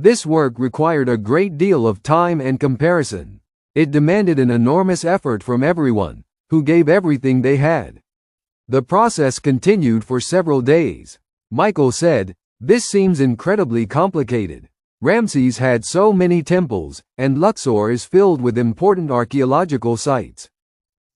This work required a great deal of time and comparison. It demanded an enormous effort from everyone, who gave everything they had. The process continued for several days. Michael said, "This seems incredibly complicated. Ramses had so many temples, and Luxor is filled with important archaeological sites."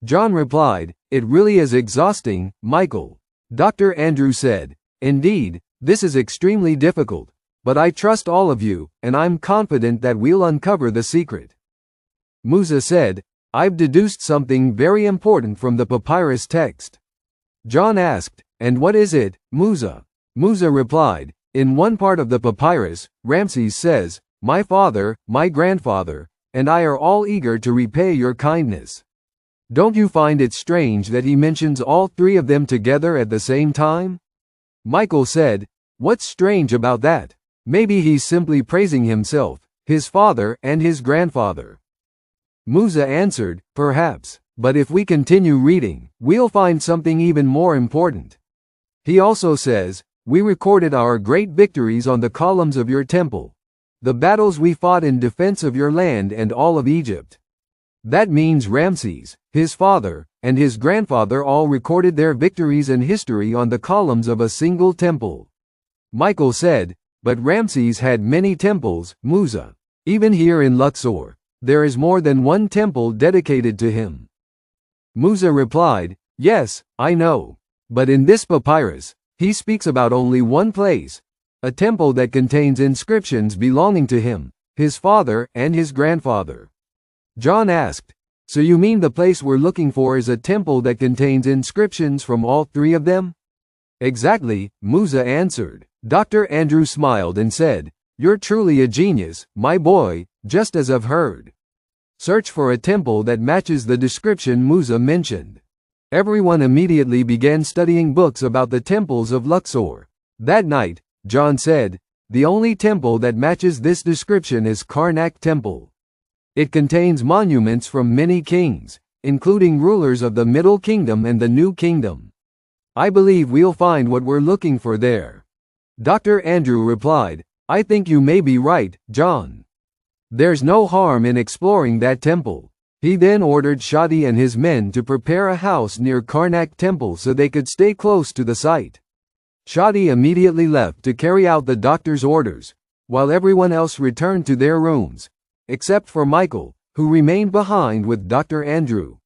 John replied, "It really is exhausting, Michael." Dr. Andrew said, "Indeed, this is extremely difficult, but I trust all of you, and I'm confident that we'll uncover the secret." Musa said, "I've deduced something very important from the papyrus text." John asked, "And what is it, Musa?" Musa replied, "In one part of the papyrus, Ramses says, 'My father, my grandfather, and I are all eager to repay your kindness.' Don't you find it strange that he mentions all three of them together at the same time?" Michael said, "What's strange about that? Maybe he's simply praising himself, his father, and his grandfather." Musa answered, "Perhaps, but if we continue reading, we'll find something even more important. He also says, 'We recorded our great victories on the columns of your temple, the battles we fought in defense of your land and all of Egypt.' That means Ramses, his father, and his grandfather all recorded their victories and history on the columns of a single temple." Michael said, "But Ramses had many temples, Musa. Even here in Luxor, there is more than one temple dedicated to him." Musa replied, "Yes, I know. But in this papyrus, he speaks about only one place, a temple that contains inscriptions belonging to him, his father, and his grandfather." John asked, "So you mean the place we're looking for is a temple that contains inscriptions from all three of them?" "Exactly," Musa answered. Dr. Andrew smiled and said, "You're truly a genius, my boy, just as I've heard. Search for a temple that matches the description Musa mentioned." Everyone immediately began studying books about the temples of Luxor. That night, John said, "The only temple that matches this description is Karnak Temple. It contains monuments from many kings, including rulers of the Middle Kingdom and the New Kingdom. I believe we'll find what we're looking for there." Dr. Andrew replied, "I think you may be right, John. There's no harm in exploring that temple." He then ordered Shadi and his men to prepare a house near Karnak Temple so they could stay close to the site. Shadi immediately left to carry out the doctor's orders, while everyone else returned to their rooms, except for Michael, who remained behind with Dr. Andrew.